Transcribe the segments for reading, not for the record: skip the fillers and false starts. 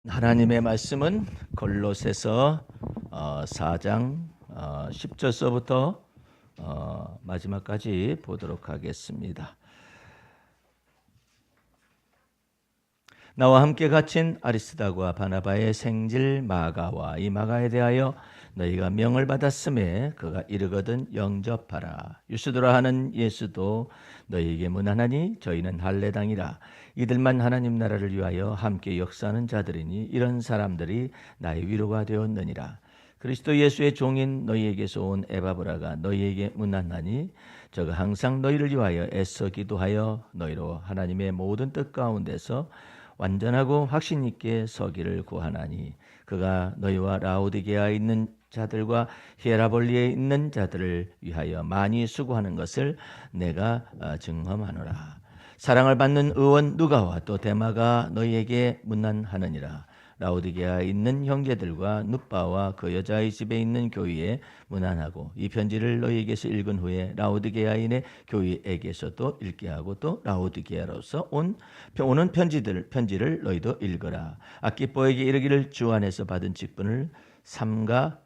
하나님의 말씀은 골로새서 4장 10절서부터 마지막까지 보도록 하겠습니다. 나와 함께 갇힌 아리스다과 바나바의 생질 마가와 이 마가에 대하여 너희가 명을 받았음에 그가 이르거든 영접하라. 유스도라 하는 예수도 너희에게 문안하니 저희는 할례당이라. 이들만 하나님 나라를 위하여 함께 역사하는 자들이니 이런 사람들이 나의 위로가 되었느니라. 그리스도 예수의 종인 너희에게서 온 에바브라가 너희에게 문안하니 저가 항상 너희를 위하여 애써 기도하여 너희로 하나님의 모든 뜻 가운데서 완전하고 확신 있게 서기를 구하나니 그가 너희와 라오디게아에 있는 자들과 히에라볼리에 있는 자들을 위하여 많이 수고하는 것을 내가 증언하노라. 사랑을 받는 의원 누가와 또 데마가 너희에게 문안하느니라. 라오디게아에 있는 형제들과 눕바와 그 여자의 집에 있는 교회에 문안하고 이 편지를 너희에게서 읽은 후에 라오디게아인의 교회에게서도 읽게 하고 또 라오디게아로서 오는 편지를 너희도 읽어라. 아키포에게 이르기를 주 안에서 받은 직분을 삼가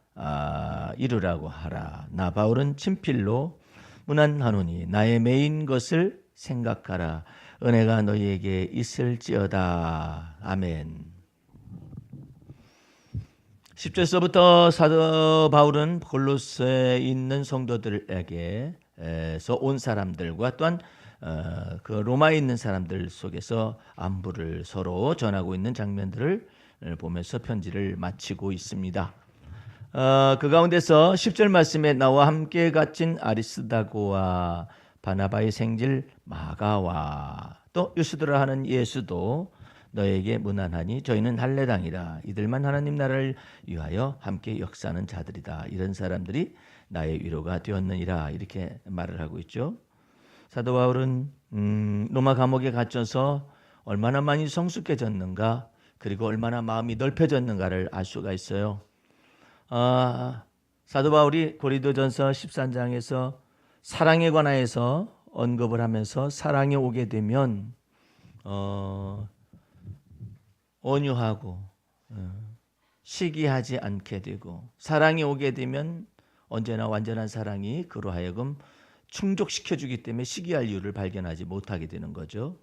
이루라고 하라. 나 바울은 친필로 문안하노니 나의 매인 것을 생각하라. 은혜가 너희에게 있을지어다. 아멘. 10절서부터 사도 바울은 골로새에 있는 성도들에게서 온 사람들과 또한 그 로마에 있는 사람들 속에서 안부를 서로 전하고 있는 장면들을 보면서 편지를 마치고 있습니다. 그 가운데서 10절 말씀에 나와 함께 갇힌 아리스다고와 바나바의 생질 마가와 또 유스도라 하는 예수도 너에게 문안하니 저희는 할례당이라. 이들만 하나님 나라를 위하여 함께 역사하는 자들이다. 이런 사람들이 나의 위로가 되었느니라. 이렇게 말을 하고 있죠. 사도 바울은 로마 감옥에 갇혀서 얼마나 많이 성숙해졌는가, 그리고 얼마나 마음이 넓혀졌는가를 알 수가 있어요. 사도 바울이 고린도전서 13장에서 사랑에 관하여서 언급을 하면서 사랑에 오게 되면 온유하고 시기하지 않게 되고, 사랑이 오게 되면 언제나 완전한 사랑이 그로 하여금 충족시켜주기 때문에 시기할 이유를 발견하지 못하게 되는 거죠.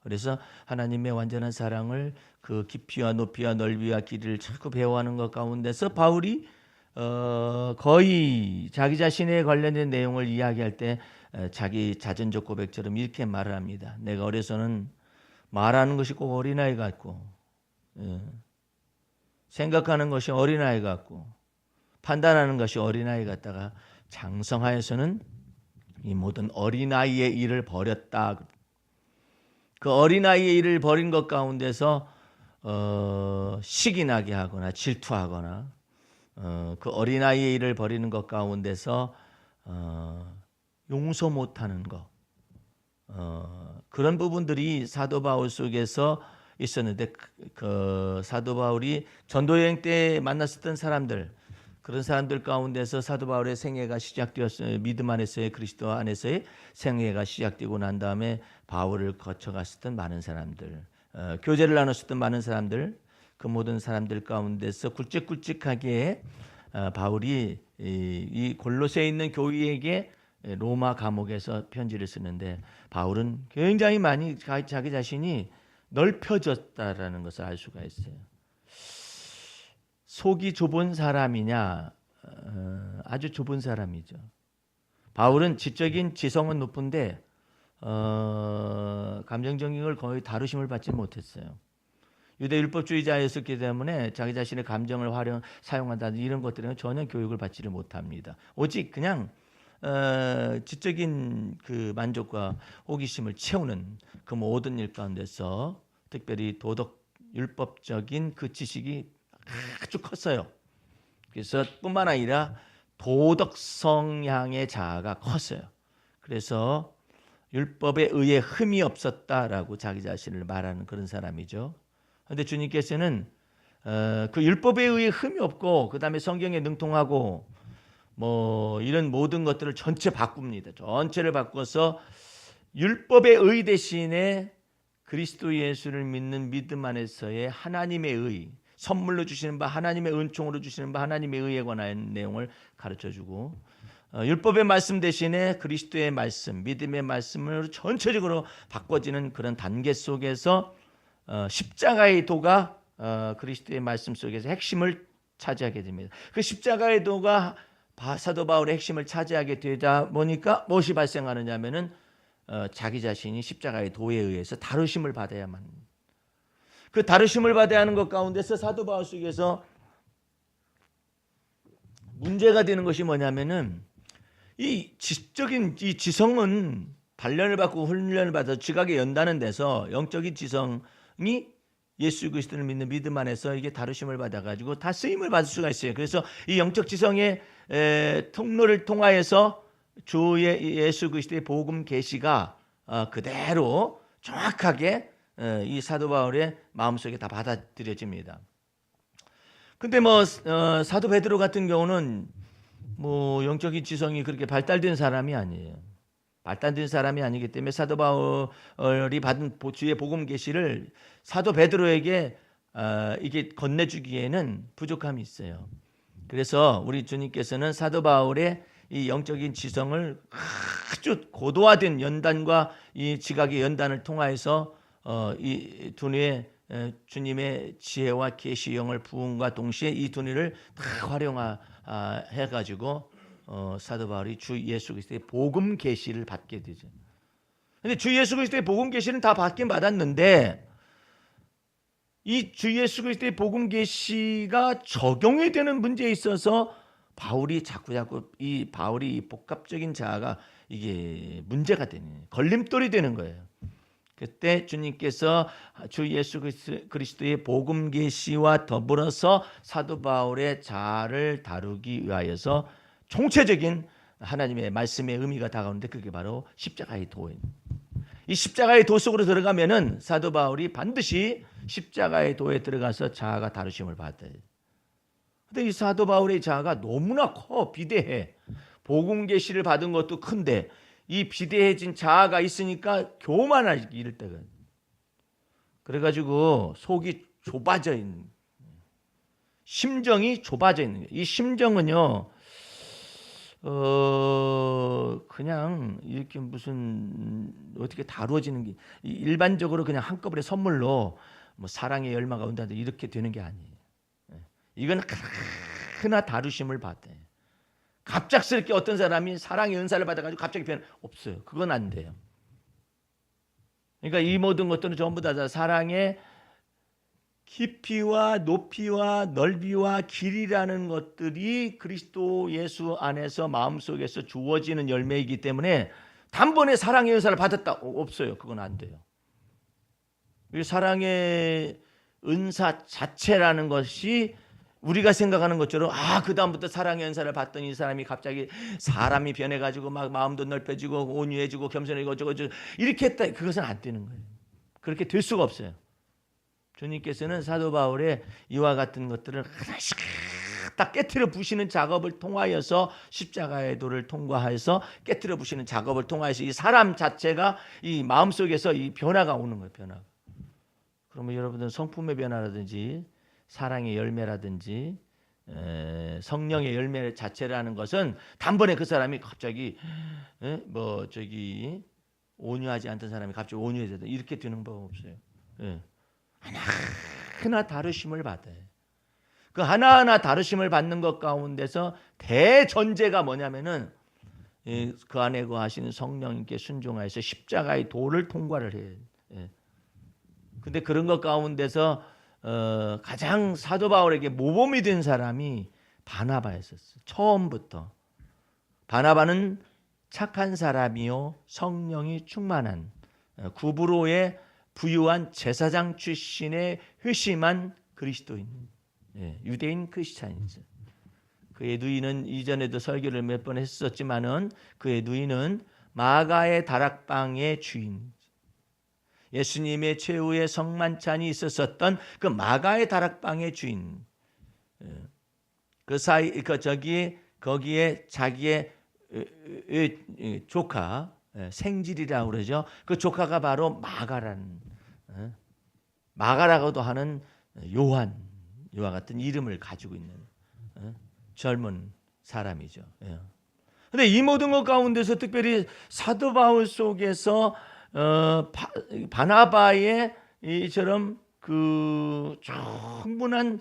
그래서 하나님의 완전한 사랑을 그 깊이와 높이와 넓이와 길이를 자꾸 배워하는 것 가운데서 바울이 거의 자기 자신에 관련된 내용을 이야기할 때 자기 자전적 고백처럼 이렇게 말을 합니다. 내가 어려서는 말하는 것이 꼭 어린아이 같고, 생각하는 것이 어린아이 같고, 판단하는 것이 어린아이 같다가 장성하여서는 이 모든 어린아이의 일을 버렸다. 그 어린아이의 일을 버린 것 가운데서 시기나게 하거나 질투하거나 그 어린아이의 일을 버리는 것 가운데서 용서 못하는 것, 그런 부분들이 사도 바울 속에서 있었는데, 그 사도 바울이 전도여행 때 만났었던 사람들, 그런 사람들 가운데서 사도 바울의 생애가 시작되었어요. 믿음 안에서의, 그리스도 안에서의 생애가 시작되고 난 다음에 바울을 거쳐갔었던 많은 사람들, 교제를 나눴었던 많은 사람들, 그 모든 사람들 가운데서 굵직굵직하게 바울이 이 골로새에 있는 교회에게 로마 감옥에서 편지를 쓰는데, 바울은 굉장히 많이 자기 자신이 넓혀졌다라는 것을 알 수가 있어요. 속이 좁은 사람이냐? 아주 좁은 사람이죠. 바울은 지적인 지성은 높은데 감정적인 걸 거의 다루심을 받지 못했어요. 유대 율법주의자였기 때문에 자기 자신의 감정을 사용한다, 이런 것들은 전혀 교육을 받지를 못합니다. 오직 그냥 지적인 그 만족과 호기심을 채우는 그 모든 일 가운데서 특별히 도덕 율법적인 그 지식이 아주 컸어요. 그래서 뿐만 아니라 도덕 성향의 자아가 컸어요. 그래서 율법에 의해 흠이 없었다라고 자기 자신을 말하는 그런 사람이죠. 그런데 주님께서는 그 율법에 의해 흠이 없고, 그 다음에 성경에 능통하고, 뭐 이런 모든 것들을 전체 바꿉니다. 전체를 바꿔서 율법의 의 대신에 그리스도 예수를 믿는 믿음 안에서의 하나님의 의, 선물로 주시는 바, 하나님의 은총으로 주시는 바, 하나님의 의에 관한 내용을 가르쳐주고, 율법의 말씀 대신에 그리스도의 말씀, 믿음의 말씀으로 전체적으로 바꿔지는 그런 단계 속에서 십자가의 도가 그리스도의 말씀 속에서 핵심을 차지하게 됩니다. 그 십자가의 도가 사도 바울의 핵심을 차지하게 되다 보니까 무엇이 발생하느냐면은 자기 자신이 십자가의 도에 의해서 다루심을 받아야만, 그 다루심을 받아야 하는 것 가운데서 사도 바울 속에서 문제가 되는 것이 뭐냐면은 이 지적인 이 지성은 단련을 받고 훈련을 받아서 지각에 연다는 데서 영적인 지성이 예수 그리스도를 믿는 믿음 안에서 이게 다루심을 받아가지고 다 쓰임을 받을 수가 있어요. 그래서 이 영적 지성의 통로를 통하여서 주의 예수 그리스도의 복음 계시가 그대로 정확하게 이 사도 바울의 마음속에 다 받아들여집니다. 근데 사도 베드로 같은 경우는 영적인 지성이 그렇게 발달된 사람이 아니에요. 발달된 사람이 아니기 때문에 사도 바울이 받은 주의 복음 계시를 사도 베드로에게 이게 건네주기에는 부족함이 있어요. 그래서 우리 주님께서는 사도 바울의 이 영적인 지성을 아주 고도화된 연단과 이 지각의 연단을 통하여서 이 두뇌에 주님의 지혜와 계시 영을 부음과 동시에 이 두뇌를 다 활용해가지고 사도 바울이 주 예수 그리스도의 복음 계시를 받게 되죠. 근데 주 예수 그리스도의 복음 계시는 다 받긴 받았는데 이 주 예수 그리스도의 복음 계시가 적용이 되는 문제에 있어서 바울이 자꾸 이 바울이 복합적인 자아가 이게 문제가 되는, 걸림돌이 되는 거예요. 그때 주님께서 주 예수 그리스도의 복음 계시와 더불어서 사도 바울의 자아를 다루기 위하여서 총체적인 하나님의 말씀의 의미가 다가오는데 그게 바로 십자가의 도입니다. 이 십자가의 도 속으로 들어가면은 사도 바울이 반드시 십자가의 도에 들어가서 자아가 다루심을 받아요. 근데 이 사도 바울의 자아가 너무나 커, 비대해. 복음 계시를 받은 것도 큰데 이 비대해진 자아가 있으니까 교만하기 이를 때가. 그래가지고 속이 좁아져 있는, 심정이 좁아져 있는 거예요. 이 심정은요, 그냥 이렇게 무슨 어떻게 다루어지는 게 일반적으로 그냥 한꺼번에 선물로 사랑의 열마가 온다는데 이렇게 되는 게 아니에요. 이건 하나 다루심을 받아요. 갑작스럽게 어떤 사람이 사랑의 은사를 받아가지고 갑자기 변화 없어요. 그건 안 돼요. 그러니까 이 모든 것들은 전부 다 사랑의 깊이와 높이와 넓이와 길이라는 것들이 그리스도 예수 안에서 마음속에서 주어지는 열매이기 때문에 단번에 사랑의 은사를 받았다 없어요. 그건 안 돼요. 이 사랑의 은사 자체라는 것이 우리가 생각하는 것처럼 그 다음부터 사랑의 은사를 받던 이 사람이 갑자기 사람이 변해가지고 막 마음도 넓혀지고 온유해지고 겸손해지고 어쩌고 이렇게 했다. 그것은 안 되는 거예요. 그렇게 될 수가 없어요. 주님께서는 사도 바울의 이와 같은 것들을 하나씩 딱 깨트려 부시는 작업을 통하여서 십자가의 도를 통과해서 깨트려 부시는 작업을 통하여서 이 사람 자체가 이 마음속에서 이 변화가 오는 거예요. 변화가. 그러면 여러분들은 성품의 변화라든지 사랑의 열매라든지 성령의 열매 자체라는 것은 단번에 그 사람이 갑자기 온유하지 않던 사람이 갑자기 온유해졌다 이렇게 되는 법 없어요. 하나하나 다루심을 받아요. 그 하나하나 다루심을 받는 것 가운데서 대전제가 뭐냐면은 그 안에 거하시는 성령님께 순종하여서 십자가의 도를 통과를 해요. 근데 그런 것 가운데서 가장 사도 바울에게 모범이 된 사람이 바나바였었어요. 처음부터. 바나바는 착한 사람이요 성령이 충만한 구브로의 부유한 제사장 출신의 회심한 그리스도인, 유대인 크리스찬이죠. 그의 누이는 이전에도 설교를 몇 번 했었지만은 그의 누이는 마가의 다락방의 주인, 예수님의 최후의 성만찬이 있었던 그 마가의 다락방의 주인, 거기에 자기의 조카 생질이라고 그러죠. 그 조카가 바로 마가라는 마가라고도 하는 요한과 같은 이름을 가지고 있는 젊은 사람이죠. 근데 이 모든 것 가운데서 특별히 사도 바울 속에서 바나바의 이처럼 그 충분한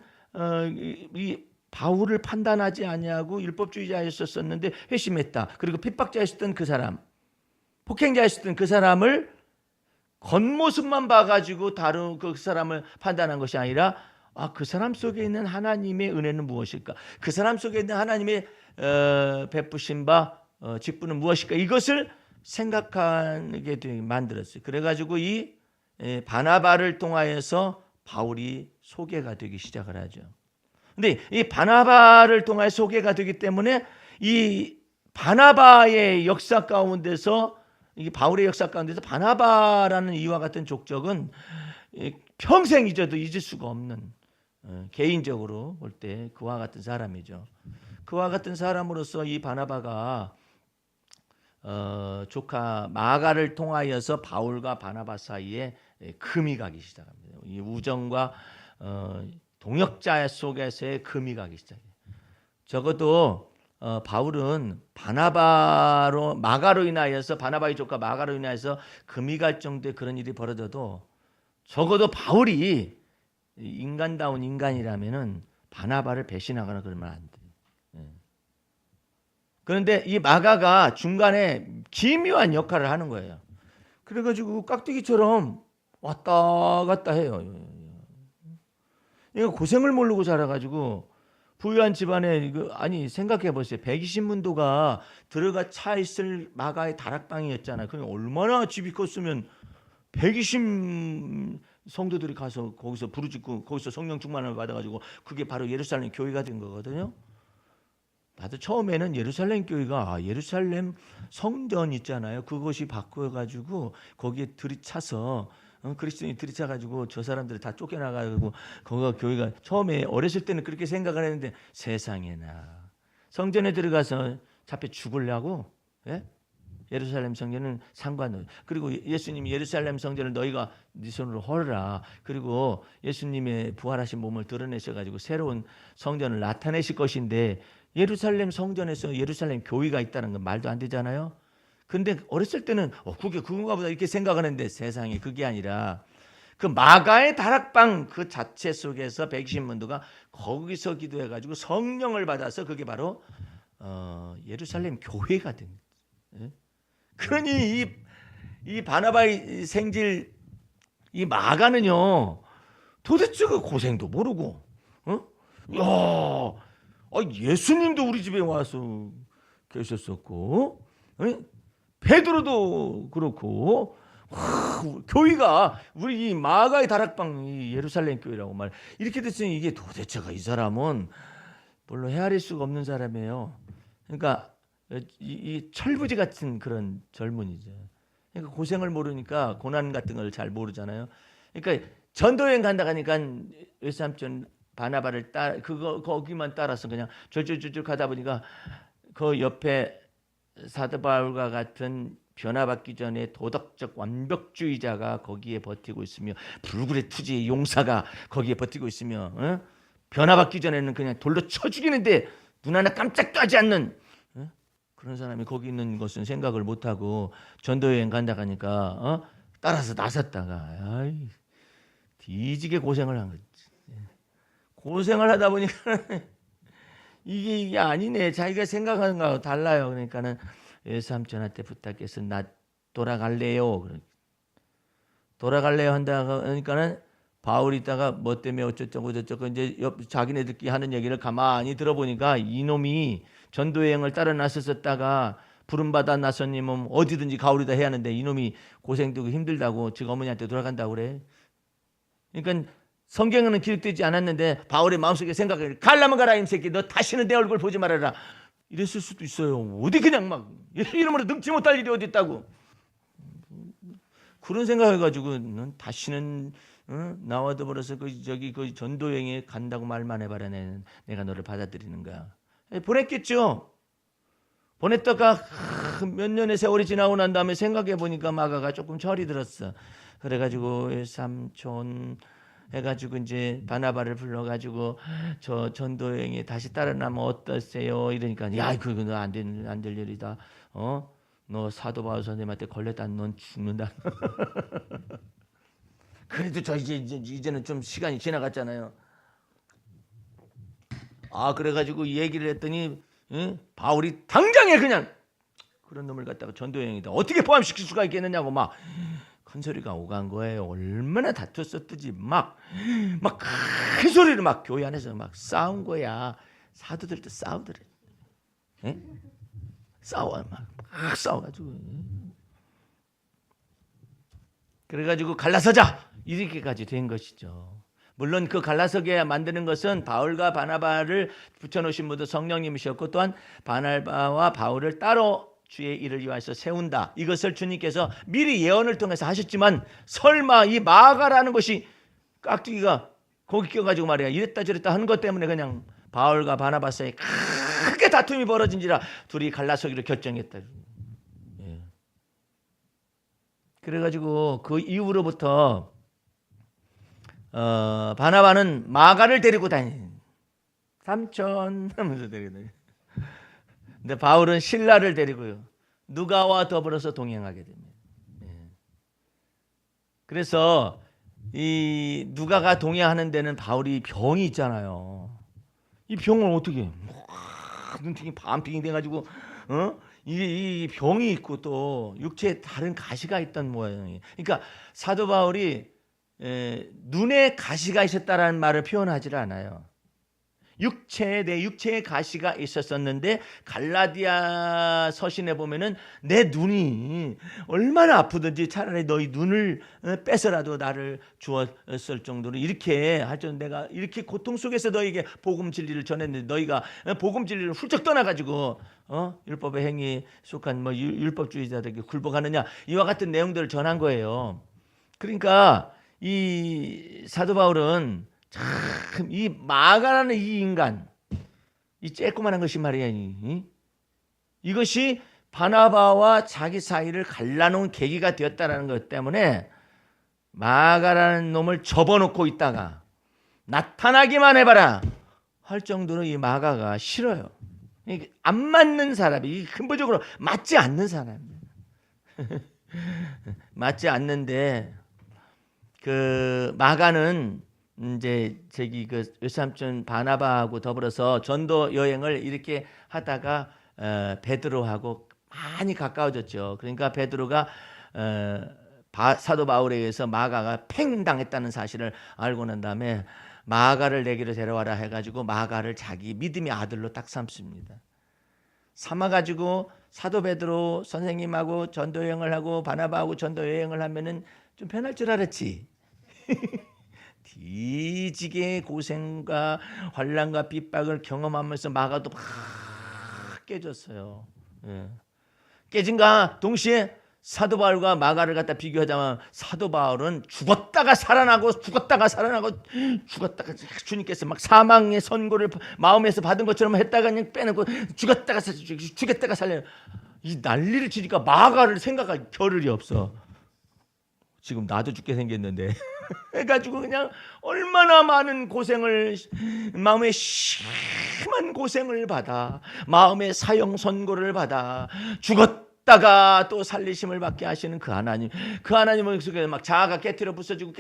이 바울을 판단하지 아니하고 율법주의자였었는데 회심했다. 그리고 핍박자였던 그 사람, 폭행자였던 그 사람을 겉모습만 봐가지고 다른 그 사람을 판단한 것이 아니라 그 사람 속에 있는 하나님의 은혜는 무엇일까? 그 사람 속에 있는 하나님의 베푸신 바 직분은 무엇일까? 이것을 생각하게 만들었어요. 그래가지고 이 바나바를 통하여서 바울이 소개가 되기 시작을 하죠. 근데 이 바나바를 통하여 소개가 되기 때문에 이 바나바의 역사 가운데서 이 바울의 역사 가운데서 바나바라는 이와 같은 족적은 평생 잊어도 잊을 수가 없는 개인적으로 볼 때 그와 같은 사람이죠. 그와 같은 사람으로서 이 바나바가 조카 마가를 통하여서 바울과 바나바 사이에 금이 가기 시작합니다. 이 우정과 동역자 속에서의 금이 가기 시작해요. 적어도 바울은 바나바로 마가로 인하여서 바나바의 조카 마가로 인하여서 금이 갈 정도의 그런 일이 벌어져도 적어도 바울이 인간다운 인간이라면은 바나바를 배신하거나 그러면 안 돼. 그런데 이 마가가 중간에 기묘한 역할을 하는 거예요. 그래가지고 깍두기처럼 왔다 갔다 해요. 이거 고생을 모르고 자라가지고 부유한 집안에 아니 생각해 보세요. 120문도가 들어가 차 있을 마가의 다락방이었잖아요. 그러니까 얼마나 집이 컸으면 120 성도들이 가서 거기서 부르짖고 거기서 성령 충만을 받아가지고 그게 바로 예루살렘 교회가 된 거거든요. 나도 처음에는 예루살렘 교회가 예루살렘 성전 있잖아요. 그것이 바꾸어가지고 거기에 들이차서 그리스도인이 들이차가지고 저 사람들을 다 쫓겨나가지고 거기가 교회가 처음에 어렸을 때는 그렇게 생각을 했는데 세상에나 성전에 들어가서 잡혀 죽으려고 예루살렘 성전은 상관없어요. 그리고 예수님이 예루살렘 성전을 너희가 네 손으로 헐라. 그리고 예수님의 부활하신 몸을 드러내셔가지고 새로운 성전을 나타내실 것인데 예루살렘 성전에서 예루살렘 교회가 있다는 건 말도 안 되잖아요. 근데 어렸을 때는 그게 그건가 보다 이렇게 생각하는데 세상에 그게 아니라 그 마가의 다락방 그 자체 속에서 120문도가 거기서 기도해가지고 성령을 받아서 그게 바로 예루살렘 교회가 된 거예요. 그러니 이 바나바의 생질 이 마가는요 도대체 그 고생도 모르고 예수님도 우리 집에 와서 계셨었고 베드로도 그렇고 교회가 우리 이 마가의 다락방 이 예루살렘 교회라고 말 이렇게 됐으니 이게 도대체가 이 사람은 물론 헤아릴 수가 없는 사람이에요. 그러니까 이 철부지 같은 그런 젊은이죠. 그러니까 고생을 모르니까 고난 같은 걸 잘 모르잖아요. 그러니까 전도여행 간다 가니까 외삼촌 바나바를 거기만 따라서 그냥 졸졸졸졸 가다 보니까 그 옆에 사도 바울과 같은 변화받기 전에 도덕적 완벽주의자가 거기에 버티고 있으며 불굴의 투지의 용사가 거기에 버티고 있으며 변화받기 전에는 그냥 돌로 쳐 죽이는데 눈 하나 깜짝도 하지 않는 그런 사람이 거기 있는 것은 생각을 못하고 전도여행 간다 가니까 따라서 나섰다가 뒤지게 고생을 한 거지. 고생을 하다 보니까 이게 아니네. 자기가 생각하는 거하고 달라요. 그러니까는 외삼촌한테 부탁해서 나 돌아갈래요. 돌아갈래요 한다 그러니까는 바울이 있다가 뭐 때문에 어쩌고 저쩌고 이제 자기네들끼리 하는 얘기를 가만히 들어보니까 이놈이 전도여행을 따라 나섰었다가 부름받아 나서님은 어디든지 가오리다 해야 하는데 이놈이 고생되고 힘들다고 지금 어머니한테 돌아간다고 그래. 그러니까 성경에는 기록되지 않았는데 바울의 마음속에 생각을 갈라면 가라 이 새끼 너 다시는 내 얼굴 보지 말아라 이랬을 수도 있어요. 어디 그냥 막 이름으로 능치 못할 일이 어디 있다고 그런 생각해가지고 넌 다시는 나와 더불어서 그 전도여행에 간다고 말만 해봐라 내가 너를 받아들이는 거야. 보냈겠죠. 보냈다가 몇 년의 세월이 지나고 난 다음에 생각해 보니까 마가가 조금 철이 들었어. 그래가지고 삼촌 해가지고 이제 바나바를 불러가지고 저 전도 여행에 다시 따라 나면 어떠세요? 이러니까 야 그거 안될 일이다. 너 사도 바울 선생님한테 걸렸다 넌 죽는다. 그래도 저 이제는 좀 시간이 지나갔잖아요. 그래가지고 얘기를 했더니 바울이 당장에 그냥 그런 놈을 갖다가 전도 여행이다 어떻게 포함시킬 수가 있겠느냐고 막 큰 소리가 오간 거예요. 얼마나 다투었었지. 막 큰 소리를 막 교회 안에서 막 싸운 거야. 사도들도 싸우더래. 싸워 막 싸워가지고. 그래가지고 갈라서자 이렇게까지 된 것이죠. 물론 그 갈라서게 만드는 것은 바울과 바나바를 붙여놓으신 분도 성령님이셨고 또한 바나바와 바울을 따로 주의 일을 위해서 세운다. 이것을 주님께서 미리 예언을 통해서 하셨지만 설마 이 마가라는 것이 깍두기가 거기 껴가지고 말이야 이랬다 저랬다 하는 것 때문에 그냥 바울과 바나바 사이에 크게 다툼이 벌어진지라 둘이 갈라서기로 결정했다. 예. 그래가지고 그 이후로부터 바나바는 마가를 데리고 다닌 삼촌 하면서 데리고 다니. 근데 바울은 실라를 데리고요. 누가와 더불어서 동행하게 됩니다. 예. 그래서 이 누가가 동행하는 데는 바울이 병이 있잖아요. 이 병을 어떻게 눈팅이 반핑이 돼가지고 이 병이 있고 또 육체에 다른 가시가 있던 모양이에요. 그러니까 사도 바울이 눈에 가시가 있었다라는 말을 표현하지를 않아요. 내 육체에 가시가 있었었는데 갈라디아 서신에 보면은 내 눈이 얼마나 아프든지 차라리 너희 눈을 빼서라도 나를 주었을 정도로 이렇게 하여튼 내가 이렇게 고통 속에서 너희에게 복음 진리를 전했는데 너희가 복음 진리를 훌쩍 떠나가지고 율법의 행위에 속한 뭐 율법주의자들에게 굴복하느냐 이와 같은 내용들을 전한 거예요. 그러니까 이 사도 바울은 참 이 마가라는 이 인간 이 쬐꼬만한 것이 말이야 이것이 바나바와 자기 사이를 갈라놓은 계기가 되었다는 것 때문에 마가라는 놈을 접어놓고 있다가 나타나기만 해봐라 할 정도로 이 마가가 싫어요. 안 맞는 사람이 근본적으로 맞지 않는 사람이에요. 맞지 않는데 그 마가는 이제 저기 그 외삼촌 바나바하고 더불어서 전도 여행을 이렇게 하다가 베드로하고 많이 가까워졌죠. 그러니까 베드로가 사도 바울에 의해서 마가가 팽당했다는 사실을 알고 난 다음에 마가를 내게로 데려와라 해가지고 마가를 자기 믿음의 아들로 딱 삼습니다. 삼아가지고 사도 베드로 선생님하고 전도 여행을 하고 바나바하고 전도 여행을 하면은 좀 편할 줄 알았지. 뒤지게 고생과 환난과 핍박을 경험하면서 마가도 막 깨졌어요. 예. 깨진가 동시에 사도 바울과 마가를 갖다 비교하자면 사도 바울은 죽었다가 살아나고 죽었다가 주님께서 막 사망의 선고를 마음에서 받은 것처럼 했다가 그냥 빼놓고 죽었다가 살려요. 이 난리를 치니까 마가를 생각할 겨를이 없어. 지금 나도 죽게 생겼는데 해가지고 그냥 얼마나 많은 고생을 마음에 심한 고생을 받아 마음의 사형 선고를 받아 죽었다가 또 살리심을 받게 하시는 그 하나님을 속에 막 자아가 깨트려 부서지고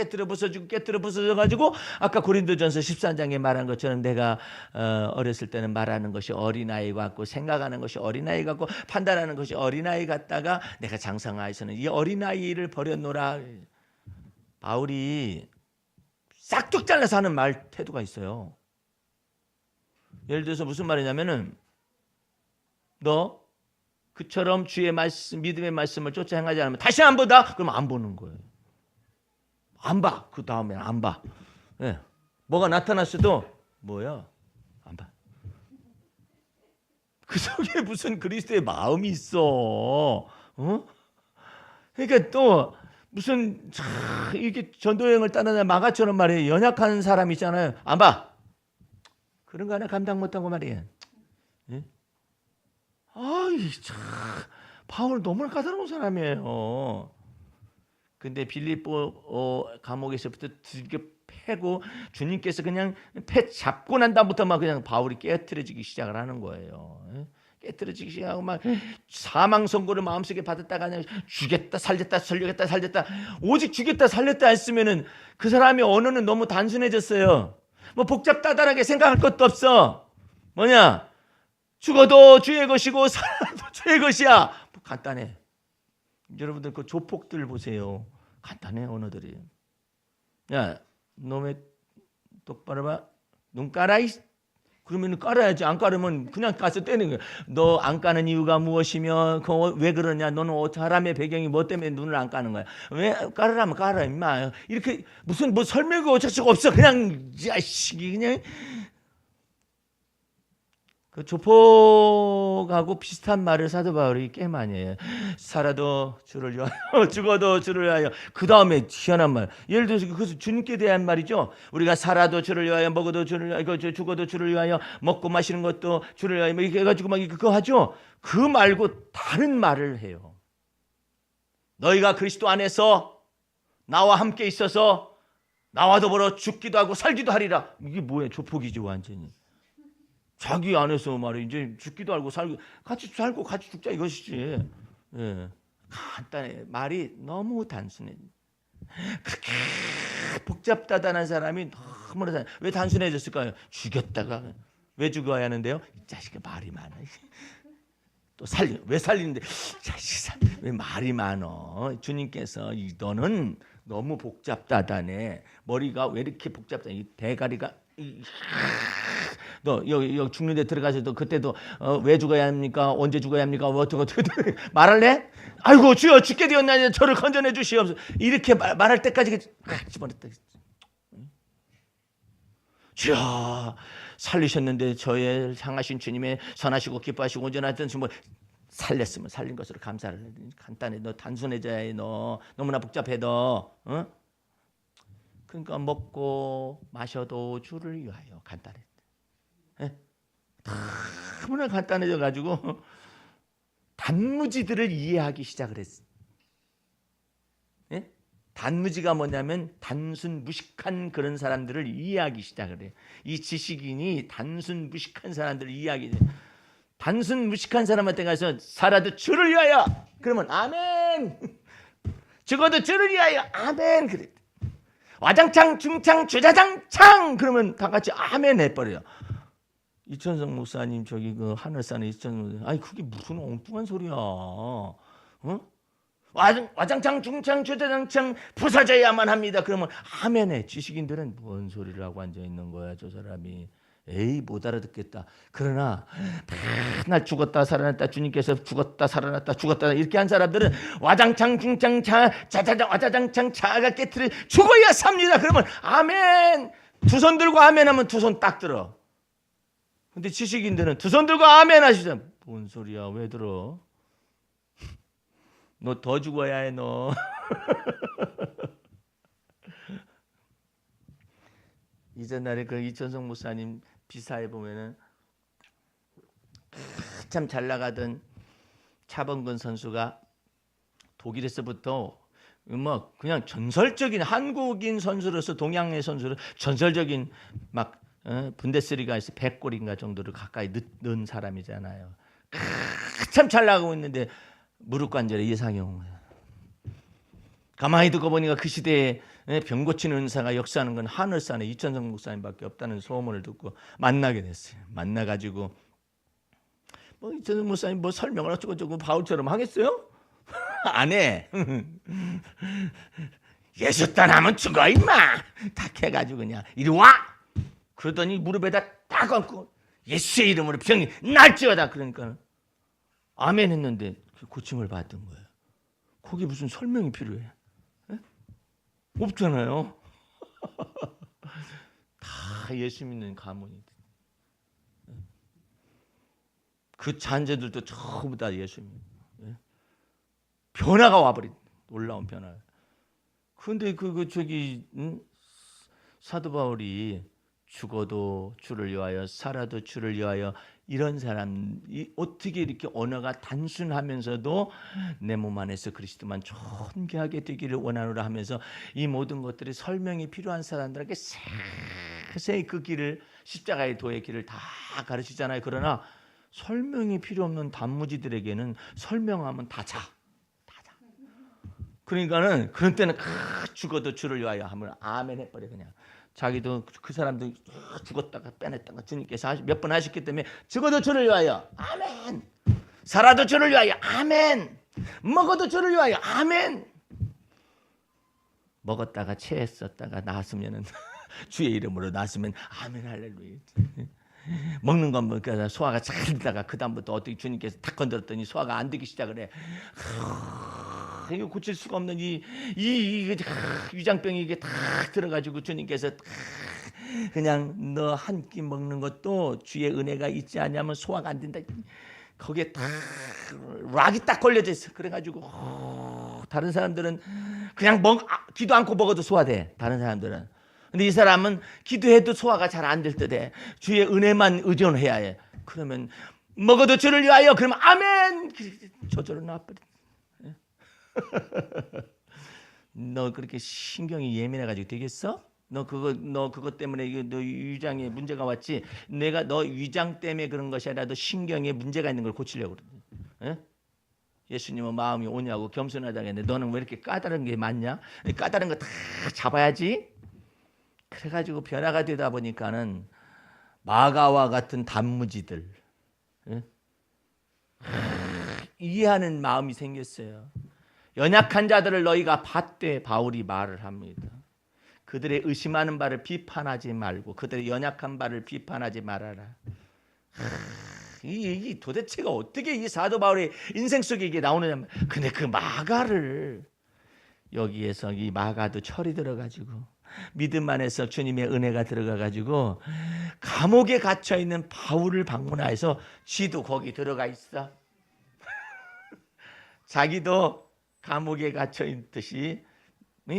가지고 아까 고린도전서 13장에 말한 것처럼 내가 어렸을 때는 말하는 것이 어린아이 같고 생각하는 것이 어린아이 같고 판단하는 것이 어린아이 같다가 내가 장성하에서는 이 어린아이를 버렸노라. 바울이 싹둑 잘라서 하는 말 태도가 있어요. 예를 들어서 무슨 말이냐면은 너 그처럼 주의 말씀 믿음의 말씀을 쫓아 행하지 않으면 다시 안 보다? 그럼 안 보는 거예요. 안 봐. 그 다음에 안 봐. 예. 뭐가 나타났어도 뭐야? 안 봐. 그 속에 무슨 그리스도의 마음이 있어. 그러니까 또 무슨 이렇게 전도여행을 따르는 마가처럼 말이에요. 연약한 사람 있잖아요. 안 봐. 그런 거 하나 감당 못하고 말이에요. 예? 아이 참 바울 너무나 까다로운 사람이에요. 근데 빌립보 감옥에서부터 드디어 패고 주님께서 그냥 패 잡고 난 다음부터 막 그냥 바울이 깨트려지기 시작을 하는 거예요. 깨트려지기 시작하고 막 사망 선고를 마음속에 받았다가 그냥 죽였다 살렸다 살렸다 살렸다 오직 죽였다 살렸다 했으면은 그 사람의 언어는 너무 단순해졌어요. 뭐 복잡다단하게 생각할 것도 없어. 뭐냐? 죽어도 주의 것이고 살아도 주의 것이야. 간단해. 여러분들 그 조폭들 보세요. 간단해 언어들이. 야, 너왜 똑바로 봐? 눈 깔아? 그러면 깔아야지. 안 깔으면 그냥 가서 떼는 거야. 너 안 까는 이유가 무엇이며 왜 그러냐? 너는 사람의 배경이 뭐 때문에 눈을 안 까는 거야? 왜 깔으라면 깔아 임마. 이렇게 무슨 뭐 설명이 어쩌고 없어. 그냥 자식이 그냥 그 조폭하고 비슷한 말을 사도 바울이 꽤 많이 해요. 살아도 주를 위하여 죽어도 주를 위하여. 그 다음에 희한한 말. 예를 들어서 그것은 주님께 대한 말이죠. 우리가 살아도 주를 위하여 먹어도 주를 위하여 죽어도 주를 위하여 먹고 마시는 것도 주를 위하여 뭐 이렇게 해가지고 막 그거 하죠. 그 말고 다른 말을 해요. 너희가 그리스도 안에서 나와 함께 있어서 나와 더불어 죽기도 하고 살기도 하리라. 이게 뭐예요? 조폭이죠 완전히. 자기 안에서 말이 이제 죽기도 하고 살고 같이 살고 같이 죽자 이것이지. 예. 간단해. 말이 너무 단순해. 그렇게 복잡다단한 사람이 너무나 왜 단순해졌을까요? 죽였다가 왜 죽어야 하는데요? 이 자식이 말이 많아. 또 왜 살리는데 자식 왜 말이 많어? 주님께서 너는 너무 복잡다단해. 머리가 왜 이렇게 복잡다? 이 대가리가 너 여기 죽는 데 들어가서도 그때도 왜 죽어야 합니까? 언제 죽어야 합니까? 어떻게 말할래? 아이고 주여 죽게 되었나니 저를 건져내 주시옵소서. 이렇게 말할 때까지 집어넣었다. 주여 살리셨는데 저의 향하신 주님의 선하시고 기뻐하시고 온전하던 뭐 살렸으면 살린 것으로 감사를 해. 간단해. 너 단순해져야 해. 너 너무나 복잡해. 너 그러니까 먹고 마셔도 주를 위하여. 간단해. 너무나 간단해져 가지고 단무지들을 이해하기 시작을 했어. 예? 단무지가 뭐냐면 단순 무식한 그런 사람들을 이해하기 시작을 해. 이 지식인이 단순 무식한 사람들을 이해하기. 단순 무식한 사람한테 가서 살아도 주를 위하여. 그러면 아멘. 죽어도 주를 위하여. 아멘. 그래. 와장창 중창 주자장창 그러면 다 같이 아멘 해버려요. 이천성 목사님 저기 그 하늘산에 이천성 아니 그게 무슨 엉뚱한 소리야. 와장창 중창 주자장창 부서져야만 합니다. 그러면 아멘해. 지식인들은 뭔 소리를 하고 앉아 있는 거야 저 사람이. 에이 못 알아듣겠다. 그러나 맨날 죽었다 살아났다 주님께서 죽었다 살아났다 죽었다 이렇게 한 사람들은 와장창 중창 자자장 와자장창 자가 깨트려 죽어야 삽니다. 그러면 아멘. 두 손 들고 아멘 하면 두 손 딱 들어. 근데 지식인들은 두 손 들고 아멘 하시잖아. 뭔 소리야 왜 들어? 너 더 죽어야 해 너. 이전날에 그 이천성 목사님 비사에 보면은 참 잘 나가던 차범근 선수가 독일에서부터 뭐 그냥 전설적인 한국인 선수로서 동양의 선수로 전설적인 막 분데스리가에서 100골인가 정도를 가까이 넣은 사람이잖아요. 참 잘 나가고 있는데 무릎 관절에 이상이 온 거야. 가만히 듣고 보니까 그 시대에 병 고치는 은사가 역사하는 건 하늘산에 이천성 목사님밖에 없다는 소문을 듣고 만나게 됐어요. 만나가지고 뭐 이천성 목사님 뭐 설명을 어쩌고저쩌고 바울처럼 하겠어요? 안 해. 예수 떠나면 죽어 임마. 딱 해가지고 그냥 이리 와. 그러더니 무릎에다 딱 얹고 예수의 이름으로 병이 날지어다. 그러니까 아멘 했는데 고침을 받은 거예요. 거기 무슨 설명이 필요해? 없잖아요. 다 예수 믿는 가문이. 그 잔재들도 전부 다 예수 믿는. 변화가 와버린 놀라운 변화. 그런데 저기 사도 바울이 죽어도 주를 위하여 살아도 주를 위하여 이런 사람이 어떻게 이렇게 언어가 단순하면서도 내 몸 안에서 그리스도만 존귀하게 되기를 원하노라 하면서 이 모든 것들이 설명이 필요한 사람들에게 세세히 그 길을 십자가의 도의 길을 다 가르치잖아요. 그러나 설명이 필요 없는 단무지들에게는 설명하면 다 자. 그러니까는 그런 때는 죽어도 주를 위하여 하면 아멘 해버려 그냥. 자기도 그 사람도 죽었다가 빼냈다가 주님께서 몇 번 하셨기 때문에 죽어도 주를 위하여 아멘, 살아도 주를 위하여 아멘, 먹어도 주를 위하여 아멘. 먹었다가 체했었다가 나았으면은 주의 이름으로 나았으면 아멘 할렐루야. 먹는 건 뭐니까 소화가 잘 되다가 그 다음부터 어떻게 주님께서 탁 건드렸더니 소화가 안 되기 시작을 해. 이거 고칠 수가 없는 이 위장병이 이게 다 들어가지고 주님께서 그냥 너 한 끼 먹는 것도 주의 은혜가 있지 않냐면 소화가 안 된다. 거기에 다 락이 딱 걸려져 있어. 그래가지고 다른 사람들은 그냥 기도 않고 먹어도 소화돼. 다른 사람들은. 근데 이 사람은 기도해도 소화가 잘 안 될 듯해. 주의 은혜만 의존해야 해. 그러면 먹어도 주를 위하여 그러면 아멘. 저절로 나와버려. 너 그렇게 신경이 예민해가지고 되겠어? 너 그것 때문에 너 위장에 문제가 왔지. 내가 너 위장 때문에 그런 것이 아니라 너 신경에 문제가 있는 걸 고치려고 그러지. 예수님은 마음이 오냐고 겸손하다고 했는데 너는 왜 이렇게 까다로운 게 많냐? 까다로운 거 다 잡아야지. 그래가지고 변화가 되다 보니까는 마가와 같은 단무지들 이해하는 마음이 생겼어요. 연약한 자들을 너희가 받되 바울이 말을 합니다. 그들의 의심하는 바를 비판하지 말고 그들의 연약한 바를 비판하지 말아라. 이 도대체가 어떻게 이 사도 바울의 인생 속에 이게 나오느냐. 근데 그 마가를 여기에서 이 마가도 철이 들어가지고 믿음 안에서 주님의 은혜가 들어가가지고 감옥에 갇혀있는 바울을 방문하여서 지도 거기 들어가 있어. 자기도 감옥에 갇혀있듯이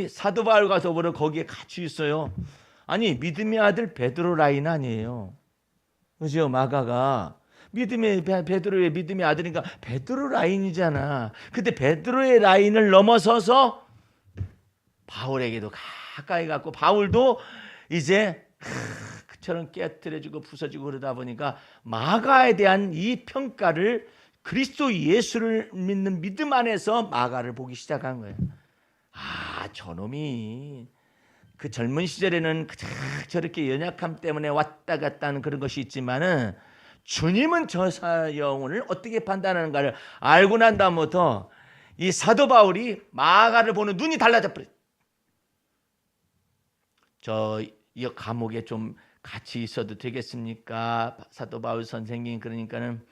사도 바울과 더불어 거기에 갇혀 있어요. 아니 믿음의 아들 베드로 라인 아니에요. 그죠? 마가가 베드로의 믿음의 아들이니까 베드로 라인이잖아. 근데 베드로의 라인을 넘어서서 바울에게도 가까이 갔고 바울도 이제 그처럼 깨트려지고 부서지고 그러다 보니까 마가에 대한 이 평가를 그리스도 예수를 믿는 믿음 안에서 마가를 보기 시작한 거예요. 저놈이 그 젊은 시절에는 저렇게 연약함 때문에 왔다 갔다 하는 그런 것이 있지만은 주님은 저 영혼을 어떻게 판단하는가를 알고 난 다음부터 이 사도 바울이 마가를 보는 눈이 달라져 버렸어요. 이 감옥에 좀 같이 있어도 되겠습니까? 사도 바울 선생님. 그러니까는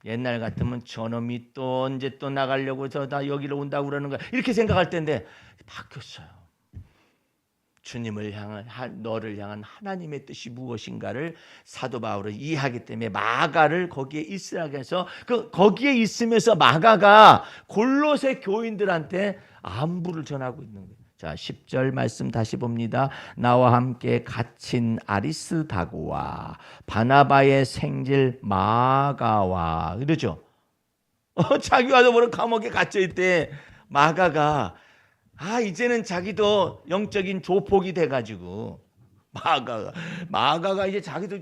옛날 같으면 저놈이 또 언제 또 나가려고 다 여기로 온다고 그러는 거야. 이렇게 생각할 텐데 바뀌었어요. 주님을 향한 너를 향한 하나님의 뜻이 무엇인가를 사도 바울은 이해하기 때문에 마가를 거기에 있으라고 해서 거기에 있으면서 마가가 골로새 교인들한테 안부를 전하고 있는 거예요. 자, 10절 말씀 다시 봅니다. 나와 함께 갇힌 아리스다고와 바나바의 생질 마가와 이러죠. 자기와 더불어 감옥에 갇혀 있대. 마가가 이제는 자기도 영적인 조폭이 돼가지고 마가가 이제 자기도